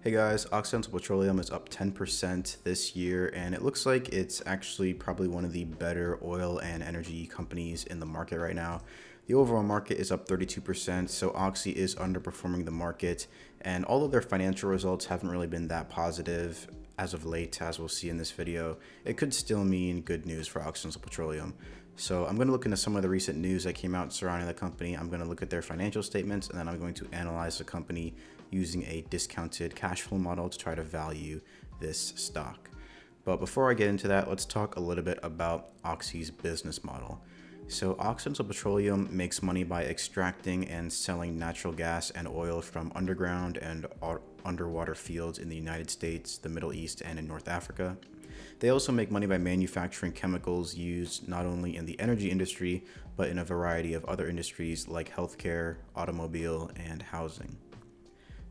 Hey guys, Occidental Petroleum is up 10% this year, and it looks like it's actually probably one of the better oil and energy companies in the market right now. The overall market is up 32%, so Oxy is underperforming the market, and all of their financial results haven't really been that positive as of late, as we'll see in this video. It could still mean good news for Occidental Petroleum. So I'm going to look into some of the recent news that came out surrounding the company. I'm going to look at their financial statements, and then I'm going to analyze the company using a discounted cash flow model to try to value this stock. But before I get into that, let's talk a little bit about Oxy's business model. So Occidental Petroleum makes money by extracting and selling natural gas and oil from underground and underwater fields in the United States, the Middle East, and in North Africa. They also make money by manufacturing chemicals used not only in the energy industry, but in a variety of other industries like healthcare, automobile, and housing.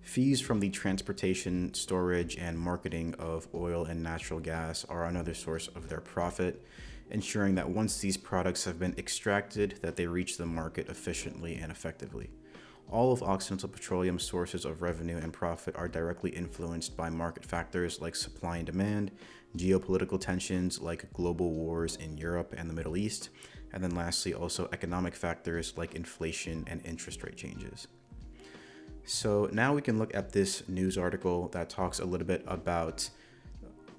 Fees from the transportation, storage, and marketing of oil and natural gas are another source of their profit, ensuring that once these products have been extracted, that they reach the market efficiently and effectively. All of Occidental Petroleum's sources of revenue and profit are directly influenced by market factors like supply and demand, geopolitical tensions like global wars in Europe and the Middle East, and then lastly also economic factors like inflation and interest rate changes. So now we can look at this news article that talks a little bit about,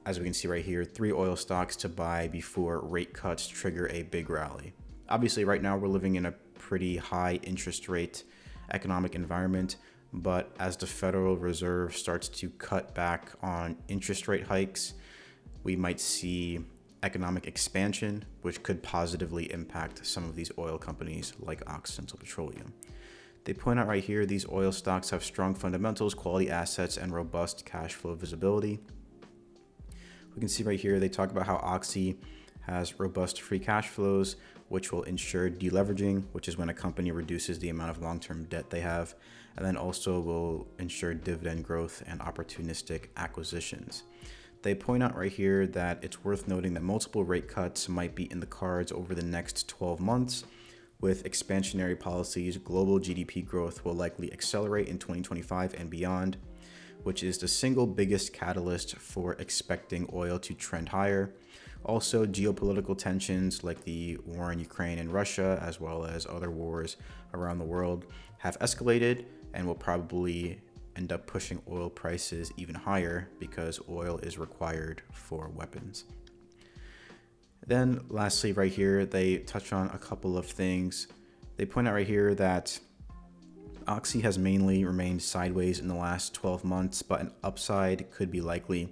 as we can see right here, 3 oil stocks to buy before rate cuts trigger a big rally. Obviously, right now we're living in a pretty high interest rate economic environment, but as the Federal Reserve starts to cut back on interest rate hikes, we might see economic expansion, which could positively impact some of these oil companies like Occidental Petroleum. They point out right here, these oil stocks have strong fundamentals, quality assets, and robust cash flow visibility. We can see right here, they talk about how Oxy has robust free cash flows, which will ensure deleveraging, which is when a company reduces the amount of long-term debt they have, and then also will ensure dividend growth and opportunistic acquisitions. They point out right here that it's worth noting that multiple rate cuts might be in the cards over the next 12 months. With expansionary policies, global GDP growth will likely accelerate in 2025 and beyond, which is the single biggest catalyst for expecting oil to trend higher. Also, geopolitical tensions like the war in Ukraine and Russia, as well as other wars around the world, have escalated and will probably end up pushing oil prices even higher because oil is required for weapons. Then lastly, right here, they touch on a couple of things. They point out right here that Oxy has mainly remained sideways in the last 12 months, but an upside could be likely.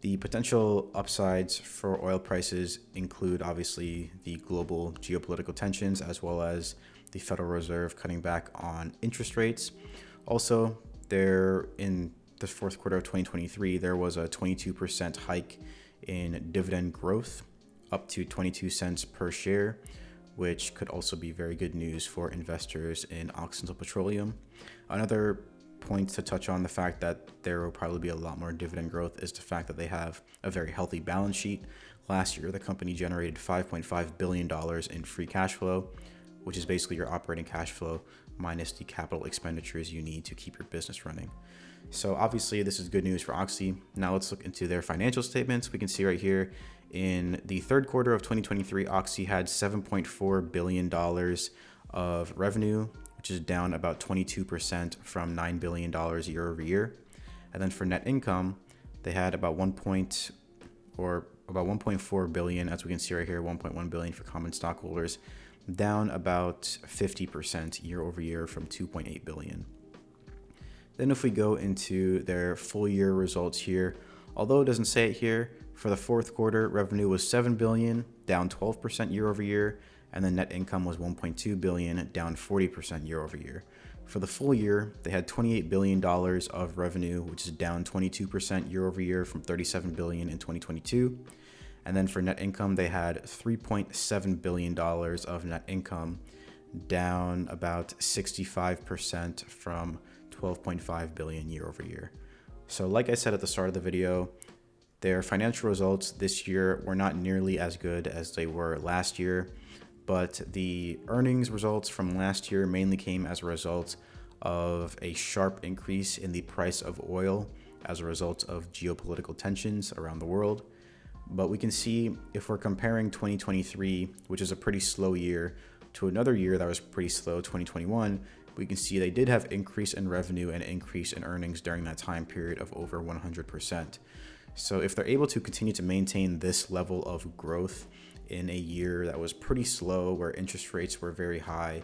The potential upsides for oil prices include obviously the global geopolitical tensions, as well as the Federal Reserve cutting back on interest rates. Also, there in the fourth quarter of 2023, there was a 22% hike in dividend growth, up to 22 cents per share, which could also be very good news for investors in Occidental Petroleum. Another point to touch on the fact that there will probably be a lot more dividend growth is the fact that they have a very healthy balance sheet. Last year, the company generated $5.5 billion in free cash flow, which is basically your operating cash flow minus the capital expenditures you need to keep your business running. So obviously this is good news for Oxy. Now let's look into their financial statements. We can see right here in the third quarter of 2023, Oxy had $7.4 billion of revenue, which is down about 22% from $9 billion year over year. And then for net income, they had about 1.4 billion, as we can see right here, 1.1 billion for common stockholders, down about 50% year over year from 2.8 billion. Then if we go into their full year results here, although it doesn't say it here, for the fourth quarter, revenue was 7 billion, down 12% year over year, and then net income was 1.2 billion, down 40% year over year. For the full year, they had $28 billion of revenue, which is down 22% year over year from 37 billion in 2022. And then for net income, they had $3.7 billion of net income, down about 65% from 12.5 billion year over year. So like I said at the start of the video, their financial results this year were not nearly as good as they were last year, but the earnings results from last year mainly came as a result of a sharp increase in the price of oil as a result of geopolitical tensions around the world. But we can see if we're comparing 2023, which is a pretty slow year, to another year that was pretty slow, 2021, we can see they did have increase in revenue and increase in earnings during that time period of over 100%. So if they're able to continue to maintain this level of growth in a year that was pretty slow, where interest rates were very high,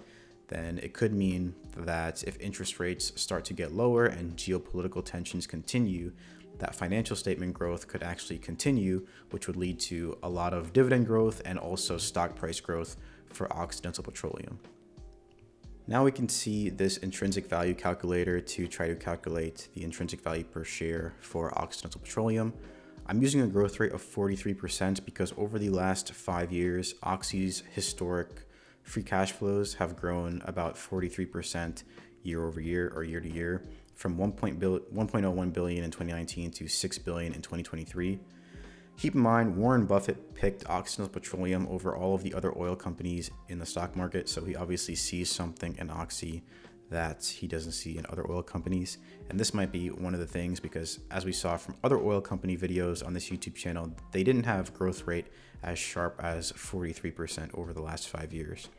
then it could mean that if interest rates start to get lower and geopolitical tensions continue, that financial statement growth could actually continue, which would lead to a lot of dividend growth and also stock price growth for Occidental Petroleum. Now we can see this intrinsic value calculator to try to calculate the intrinsic value per share for Occidental Petroleum. I'm using a growth rate of 43% because over the last 5 years, Oxy's historic free cash flows have grown about 43% year over year or year to year, from 1.01 billion in 2019 to 6 billion in 2023. Keep in mind, Warren Buffett picked Occidental Petroleum over all of the other oil companies in the stock market, so he obviously sees something in Oxy that he doesn't see in other oil companies. And this might be one of the things, because as we saw from other oil company videos on this YouTube channel, they didn't have growth rate as sharp as 43% over the last 5 years.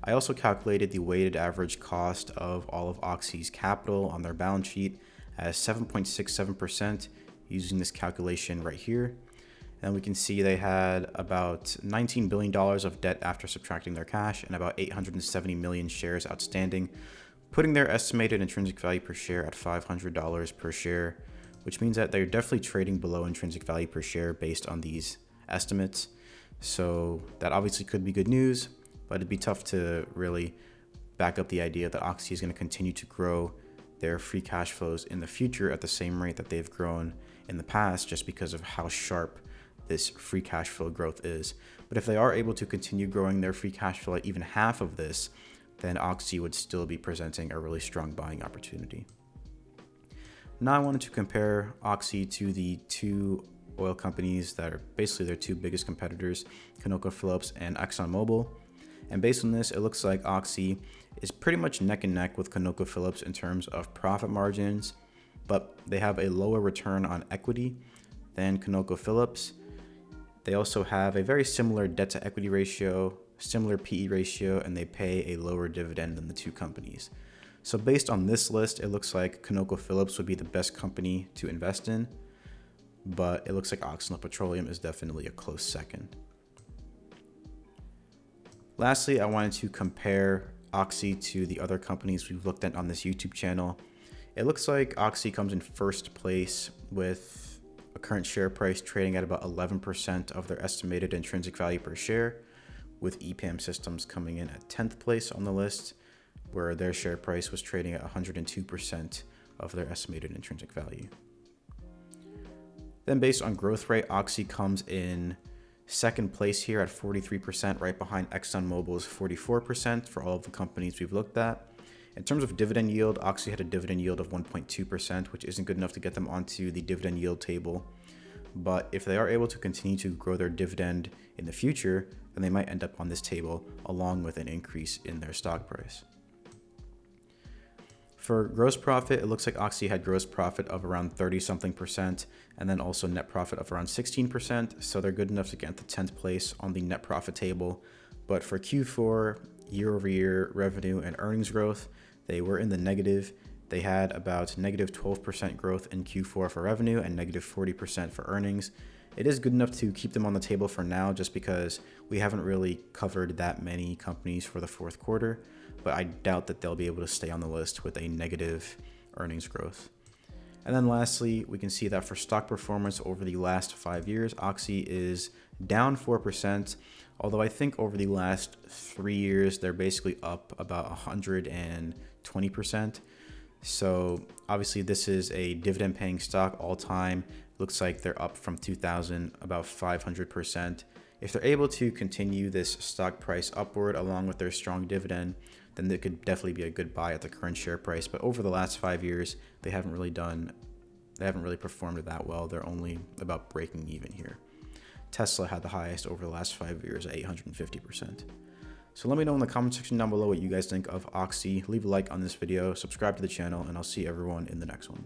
I also calculated the weighted average cost of all of Oxy's capital on their balance sheet as 7.67% using this calculation right here. And we can see they had about $19 billion of debt after subtracting their cash and about 870 million shares outstanding, putting their estimated intrinsic value per share at $500 per share, which means that they're definitely trading below intrinsic value per share based on these estimates. So that obviously could be good news, but it'd be tough to really back up the idea that Oxy is going to continue to grow their free cash flows in the future at the same rate that they've grown in the past, just because of how sharp this free cash flow growth is. But if they are able to continue growing their free cash flow at even half of this, then Oxy would still be presenting a really strong buying opportunity. Now I wanted to compare Oxy to the two oil companies that are basically their two biggest competitors, ConocoPhillips and ExxonMobil. And based on this, it looks like Oxy is pretty much neck and neck with ConocoPhillips in terms of profit margins, but they have a lower return on equity than ConocoPhillips. They also have a very similar debt to equity ratio, similar PE ratio, and they pay a lower dividend than the two companies. So based on this list, it looks like ConocoPhillips would be the best company to invest in, but it looks like Occidental Petroleum is definitely a close second. Lastly, I wanted to compare Oxy to the other companies we've looked at on this YouTube channel. It looks like Oxy comes in first place with a current share price trading at about 11% of their estimated intrinsic value per share, with EPAM Systems coming in at 10th place on the list, where their share price was trading at 102% of their estimated intrinsic value. Then based on growth rate, Oxy comes in second place here at 43%, right behind ExxonMobil's 44% for all of the companies we've looked at. In terms of dividend yield, Oxy had a dividend yield of 1.2%, which isn't good enough to get them onto the dividend yield table. But if they are able to continue to grow their dividend in the future, then they might end up on this table along with an increase in their stock price. For gross profit, it looks like Oxy had gross profit of around 30-something%, and then also net profit of around 16%, so they're good enough to get to 10th place on the net profit table. But for Q4, year-over-year revenue and earnings growth, they were in the negative. They had about negative 12% growth in Q4 for revenue and negative 40% for earnings. It is good enough to keep them on the table for now, just because we haven't really covered that many companies for the fourth quarter, but I doubt that they'll be able to stay on the list with a negative earnings growth. And then lastly, we can see that for stock performance over the last 5 years, Oxy is down 4%, although I think over the last 3 years, they're basically up about 120%. So obviously this is a dividend paying stock all time. Looks like they're up from 2000 about 500%. If they're able to continue this stock price upward along with their strong dividend, then it could definitely be a good buy at the current share price. But over the last 5 years, they haven't really performed that well. They're only about breaking even here. Tesla had the highest over the last 5 years at 850%. So let me know in the comment section down below what you guys think of Oxy. Leave a like on this video, subscribe to the channel, and I'll see everyone in the next one.